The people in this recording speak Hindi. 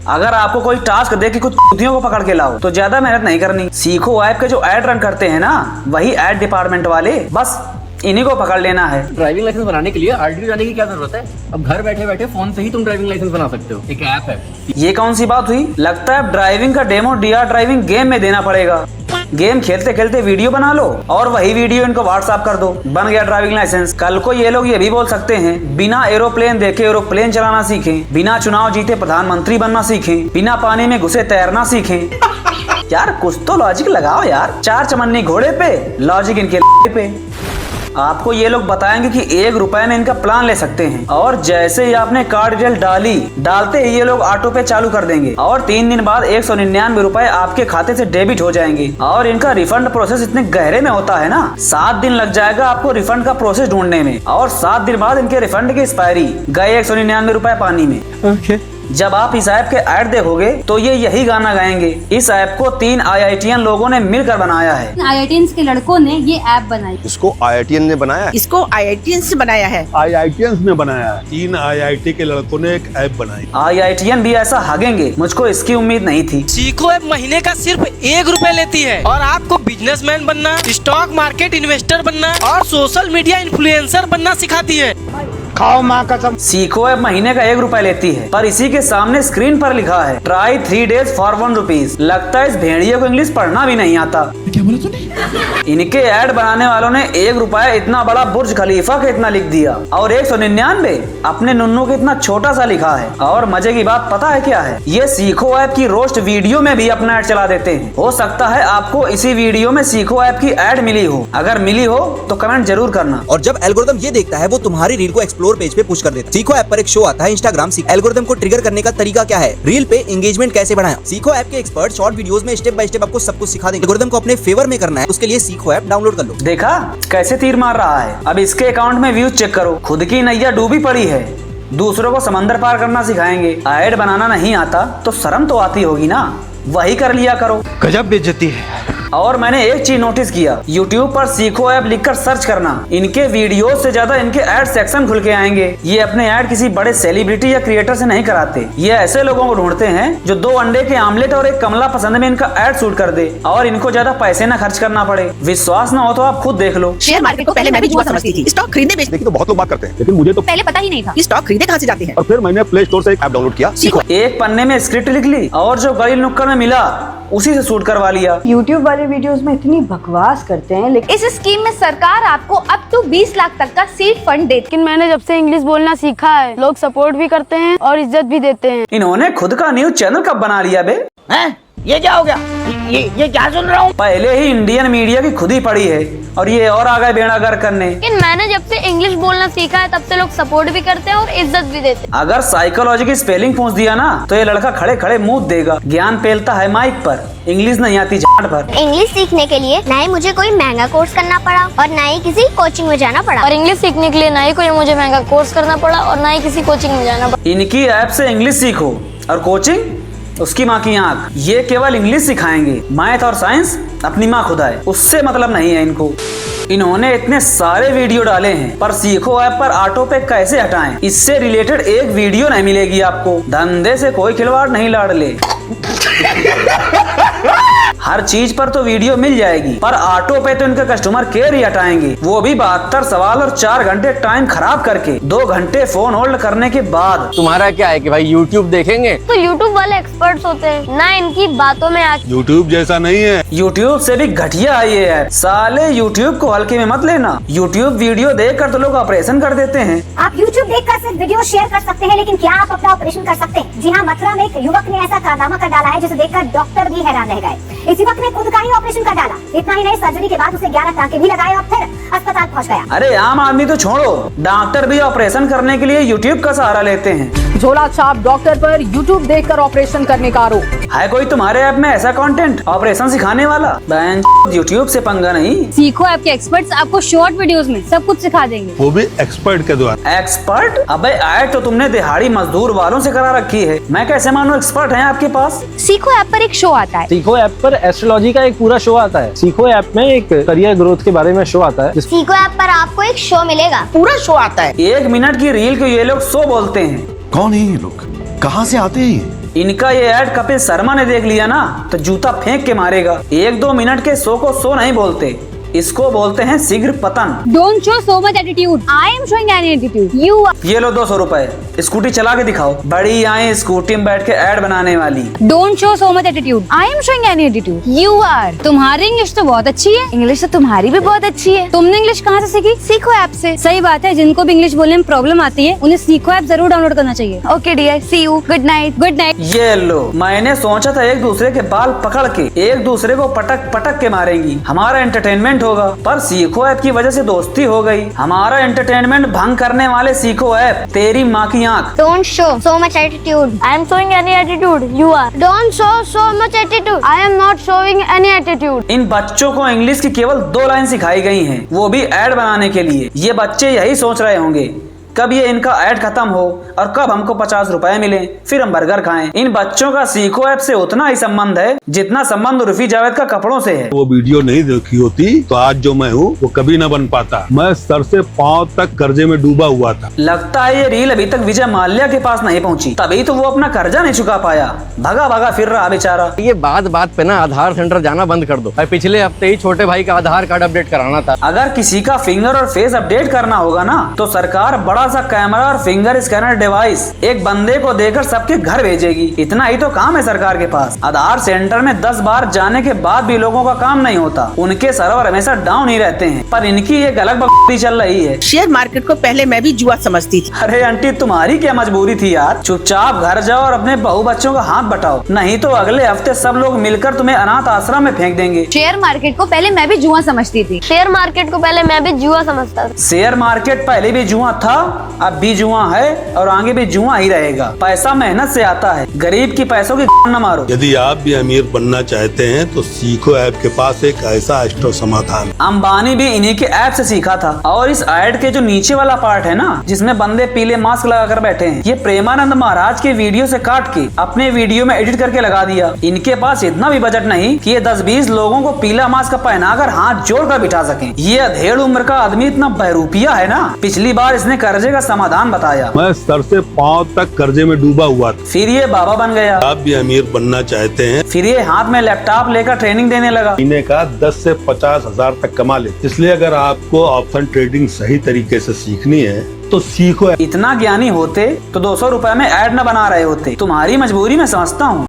अगर आपको कोई टास्क दे कि कुछ चूतियों को पकड़ के लाओ तो ज्यादा मेहनत नहीं करनी। सीखो ऐप के जो ऐड रन करते हैं ना, वही ऐड डिपार्टमेंट वाले, बस इन्हीं को पकड़ लेना है। ड्राइविंग लाइसेंस बनाने के लिए आरटीओ जाने की क्या जरूरत है? अब घर बैठे बैठे फोन से ही तुम ड्राइविंग लाइसेंस बना सकते हो, एक ऐप है। ये कौन सी बात हुई? लगता है ड्राइविंग का डेमो डीआर ड्राइविंग गेम में देना पड़ेगा। गेम खेलते खेलते वीडियो बना लो और वही वीडियो इनको व्हाट्सएप कर दो, बन गया ड्राइविंग लाइसेंस। कल को ये लोग ये भी बोल सकते हैं, बिना एरोप्लेन देखे एरोप्लेन चलाना सीखें, बिना चुनाव जीते प्रधानमंत्री बनना सीखें, बिना पानी में घुसे तैरना सीखें। यार कुछ तो लॉजिक लगाओ यार। 4 चमन्नी घोड़े पे, लॉजिक इनके पे। आपको ये लोग बताएंगे कि 1 रुपए में इनका प्लान ले सकते हैं, और जैसे ही आपने कार्ड डिटेल डालते ही ये लोग ऑटो पे चालू कर देंगे और 3 दिन बाद 199 रुपए आपके खाते से डेबिट हो जाएंगे। और इनका रिफंड प्रोसेस इतने गहरे में होता है ना, 7 दिन लग जाएगा आपको रिफंड का प्रोसेस ढूंढने में, और 7 दिन बाद इनके रिफंड की एक्सपायरी, गए 199 रुपए पानी में। जब आप इस ऐप के ऐड देखोगे तो ये यही गाना गाएंगे। इस ऐप को 3 IITian लोगों ने मिलकर बनाया है। IITians के लड़कों ने ये ऐप बनाई। इसको IITian ने बनाया, इसको IITians से बनाया है। IITians ने बनाया है। 3 IIT के लड़कों ने एक ऐप बनाई। IITian भी ऐसा हागेंगे, मुझको इसकी उम्मीद नहीं थी। सीखो ऐप महीने का सिर्फ 1 रुपए लेती है और आपको बिजनेसमैन बनना, स्टॉक मार्केट इन्वेस्टर बनना और सोशल मीडिया इन्फ्लुएंसर बनना सिखाती है। खाओ माँ कसम। सीखो ऐप महीने का 1 रुपए लेती है, पर इसी के सामने स्क्रीन पर लिखा है ट्राई 3 days for 1 रुपीज। लगता है इस भेड़िए को इंग्लिश पढ़ना भी नहीं आता। क्या बोला तूने? इनके ऐड बनाने वालों ने 1 रुपया इतना बड़ा बुर्ज खलीफा का इतना लिख दिया, और 199 अपने नुन्नू के इतना छोटा सा लिखा है। और मजे की बात पता है क्या है? ये सीखो ऐप की रोस्ट वीडियो में भी अपना ऐड चला देते हैं। हो सकता है आपको इसी वीडियो में सीखो ऐप की ऐड मिली हो। अगर मिली हो तो कमेंट जरूर करना। और जब एल्गोरिथम ये देखता है वो तुम्हारी रील को एक्सप्लोर पेज पे पुश कर देता है। सीखो ऐप पर एक शो आता है इंस्टाग्राम सीखो। एल्गोरिथम को ट्रिगर करने का तरीका क्या है, रील पे एंगेजमेंट कैसे बढ़ाएं। सीखो ऐप के एक्सपर्ट शॉर्ट वीडियोस में स्टेप बाय स्टेप आपको सब कुछ सिखा देंगे। एल्गोरिथम को अपने फेवर में करना है, उसके लिए सीखो ऐप डाउनलोड कर लो। देखा कैसे तीर मार रहा है? अब इसके अकाउंट में व्यूज चेक करो। खुद की नैया डूबी पड़ी है, दूसरों को समंदर पार करना सिखाएंगे। ऐड बनाना नहीं आता तो शर्म तो आती होगी ना, वही कर लिया करो। गजब बेइज्जती है। और मैंने एक चीज नोटिस किया, YouTube पर सीखो ऐप लिखकर सर्च करना, इनके वीडियो से ज्यादा इनके ऐड सेक्शन खुल के आएंगे। ये अपने ऐड किसी बड़े सेलिब्रिटी या क्रिएटर से नहीं कराते, ये ऐसे लोगों को ढूंढते हैं जो 2 अंडे के आमलेट और 1 कमला पसंद में इनका ऐड शूट कर दे और इनको ज्यादा पैसे ना खर्च करना पड़े। विश्वास ना हो तो आप खुद देख लो। शेयर मार्केट को पहले मैं भी जुआ समझती थी। स्टॉक खरीदने बेचने लेकिन तो बहुत लोग बात करते हैं, लेकिन मुझे तो पहले पता ही नहीं था की स्टॉक खरीदे कहाँ से जाते हैं। और फिर मैंने प्ले स्टोर से एक ऐप डाउनलोड किया सीखो। एक पन्ने में स्क्रिप्ट लिख ली और जो गली नुक्कड़ में मिला उसी से शूट करवा लिया। YouTube वाले वीडियोस में इतनी बकवास करते हैं, लेकिन इस स्कीम में सरकार आपको अप टू 20 लाख तक का सीड फंड देती है। लेकिन मैंने जब से इंग्लिश बोलना सीखा है, लोग सपोर्ट भी करते हैं और इज्जत भी देते हैं। इन्होंने खुद का न्यूज चैनल कब बना लिया बे? ये क्या हो गया? ये क्या सुन रहा हूँ? पहले ही इंडियन मीडिया की खुद ही पड़ी है और ये और आ गए बेड़ा गर्क करने। लेकिन मैंने जब से इंग्लिश बोलना सीखा है तब से लोग सपोर्ट भी करते हैं और इज्जत भी देते हैं। अगर साइकोलॉजी की स्पेलिंग पूछ दिया ना तो ये लड़का खड़े खड़े मुंह देगा। ज्ञान पेलता है माइक पर, इंग्लिश नहीं आती झाड़ पर। इंग्लिश सीखने के लिए ना ही मुझे कोई महंगा कोर्स करना पड़ा और ना ही किसी कोचिंग में जाना पड़ा। और इंग्लिश सीखने के लिए ना ही कोई मुझे महंगा कोर्स करना पड़ा और ना ही किसी कोचिंग में जाना पड़ा। इनकी ऐप से इंग्लिश सीखो और कोचिंग उसकी माँ की आंख। ये केवल इंग्लिश सिखाएंगे, मैथ और साइंस अपनी माँ खुदा है, उससे मतलब नहीं है इनको। इन्होंने इतने सारे वीडियो डाले हैं, पर सीखो ऐप पर ऑटो पे कैसे हटाएं, इससे रिलेटेड एक वीडियो नहीं मिलेगी आपको। धंधे से कोई खिलवाड़ नहीं लाडले। हर चीज पर तो वीडियो मिल जाएगी, पर ऑटो पे तो इनके कस्टमर केयर ही हटाएंगे, वो भी 72 सवाल और 4 घंटे टाइम खराब करके 2 घंटे फोन होल्ड करने के बाद। तुम्हारा क्या है कि भाई YouTube देखेंगे? तो YouTube वाले एक्सपर्ट्स होते हैं ना, इनकी बातों में आके। YouTube जैसा नहीं है, YouTube से भी घटिया है ये ऐप। साले YouTube को हल्के में मत लेना। YouTube वीडियो देखकर तो लोग ऑपरेशन कर देते हैं। आप YouTube देखकर सिर्फ वीडियो शेयर कर सकते हैं, लेकिन क्या आप अपना ऑपरेशन कर सकते हैं? जी हाँ, मथुरा में एक युवक ने ऐसा कारनामा कर डाला है जिसे देखकर डॉक्टर भी हैरान रह गए। इस युवक ने खुद का ही ऑपरेशन कर डाला। इतना ही नहीं, सर्जरी के बाद उसे 11 टाँके भी लगाए और फिर अस्पताल पहुंच गया। अरे आम आदमी तो छोड़ो, डॉक्टर भी ऑपरेशन करने के लिए YouTube का सहारा लेते हैं। झोला छाप डॉक्टर पर YouTube देखकर ऑपरेशन करने का आरोप। है कोई तुम्हारे ऐप में ऐसा कंटेंट ऑपरेशन सिखाने वाला? YouTube से पंगा नहीं। सीखो ऐप के एक्सपर्ट्स आपको शॉर्ट वीडियोस में सब कुछ सिखा देंगे, वो भी एक्सपर्ट के द्वारा। एक्सपर्ट? अबे ऐड तो तुमने दिहाड़ी मजदूर वालों से करा रखी है, मैं कैसे मानूं एक्सपर्ट है आपके पास? सीखो ऐप पर एक शो आता है। सीखो ऐप पर एस्ट्रोलॉजी का एक पूरा शो आता है। सीखो ऐप में एक करियर ग्रोथ के बारे में शो आता है। सीखो ऐप पर आपको एक शो मिलेगा, पूरा शो आता है। 1 मिनट की रील को ये लोग शो बोलते हैं। कौन है ये लोग? कहाँ से आते हैं ये? इनका ये ऐड कपिल शर्मा ने देख लिया ना तो जूता फेंक के मारेगा। 1-2 मिनट के शो को शो नहीं बोलते, इसको बोलते हैं शीघ्र पतन। Don't show so much attitude. I am showing any attitude. You are. ये लो 200 रुपए, स्कूटी चला के दिखाओ। बड़ी आए स्कूटी में बैठ के ऐड बनाने वाली। Don't show so much attitude. I am showing any attitude. You are. तुम्हारी इंग्लिश तो बहुत अच्छी है। इंग्लिश तो तुम्हारी भी बहुत अच्छी है। तुमने इंग्लिश कहाँ से सीखी? सीखो ऐप से। सही बात है, जिनको भी इंग्लिश बोलने में प्रॉब्लम आती है उन्हें सीखो ऐप जरूर डाउनलोड करना चाहिए। Okay dear, see you, good night. Good night. ये लो, मैंने सोचा था एक दूसरे के बाल पकड़ के एक दूसरे को पटक पटक के मारेंगी, हमारा एंटरटेनमेंट होगा, पर सीखो ऐप की वजह से दोस्ती हो गई। हमारा एंटरटेनमेंट भंग करने वाले सीखो ऐप, तेरी माँ की आँख। Don't show so much attitude. I am showing any attitude. You are. Don't show so much attitude. I am not showing any attitude. इन बच्चों को इंग्लिश की केवल 2 लाइन सिखाई गई हैं, वो भी ऐड बनाने के लिए। ये बच्चे यही सोच रहे होंगे कब ये इनका ऐड खत्म हो और कब हमको 50 रुपए मिले, फिर हम बर्गर खाएं। इन बच्चों का सीखो ऐप से उतना ही संबंध है जितना संबंध उर्फी जावेद का कपड़ों से है। वो वीडियो नहीं देखी होती तो आज जो मैं हूँ वो कभी न बन पाता। मैं सर से पाँव तक कर्जे में डूबा हुआ था। लगता है ये रील अभी तक विजय माल्या के पास नहीं पहुंची, तभी तो वो अपना कर्जा नहीं चुका पाया, भगा भगा फिर रहा बेचारा। ये बात पे ना आधार सेंटर जाना बंद कर दो। पिछले हफ्ते ही छोटे भाई का आधार कार्ड अपडेट कराना था। अगर किसी का फिंगर और फेस अपडेट करना होगा ना तो सरकार बड़ा सा कैमरा और फिंगर स्कैनर डिवाइस एक बंदे को देकर सबके घर भेजेगी। इतना ही तो काम है सरकार के पास। आधार सेंटर में 10 बार जाने के बाद भी लोगों का काम नहीं होता, उनके सर्वर हमेशा डाउन ही रहते हैं। पर इनकी एक अलग बकवास चल रही है। शेयर मार्केट को पहले मैं भी जुआ समझती थी। अरे आंटी, तुम्हारी क्या मजबूरी थी यार? चुपचाप घर जाओ और अपने बहू बच्चों का हाथ बटाओ, नहीं तो अगले हफ्ते सब लोग मिलकर तुम्हें अनाथ आश्रम में फेंक देंगे। शेयर मार्केट को पहले मैं भी जुआ समझती थी। शेयर मार्केट को पहले मैं भी जुआ समझता था। शेयर मार्केट पहले भी जुआ था, अब भी जुआ है और आगे भी जुआ ही रहेगा। पैसा मेहनत से आता है, गरीब की पैसों की न मारो। यदि आप भी अमीर बनना चाहते हैं तो सीखो ऐप के पास एक ऐसा एक्स्ट्रा समाधान। अंबानी भी इन्हीं के ऐप से सीखा था। और इस ऐड के जो नीचे वाला पार्ट है ना, जिसमें बंदे पीले मास्क लगाकर बैठे हैं, ये प्रेमानंद महाराज के वीडियो से काट के अपने वीडियो में एडिट करके लगा दिया। इनके पास इतना भी बजट नहीं कि ये 10-20 लोगों को पीला मास्क पहनाकर हाथ जोड़कर बिठा सकें। ये अधेड़ उम्र का आदमी इतना बहरूपिया है ना, पिछली बार इसने कर्जे का समाधान बताया। मैं सर से पाँव तक कर्जे में डूबा हुआ था। फिर ये बाबा बन गया। आप भी अमीर बनना चाहते हैं? फिर ये हाथ में लैपटॉप लेकर ट्रेनिंग देने लगा। महीने का 10 से 50 हजार तक कमा ले। इसलिए अगर आपको ऑप्शन ट्रेडिंग सही तरीके से सीखनी है तो सीखो। इतना ज्ञानी होते तो 200 रुपए में ऐड न बना रहे होते। तुम्हारी मजबूरी में समझता हूँ।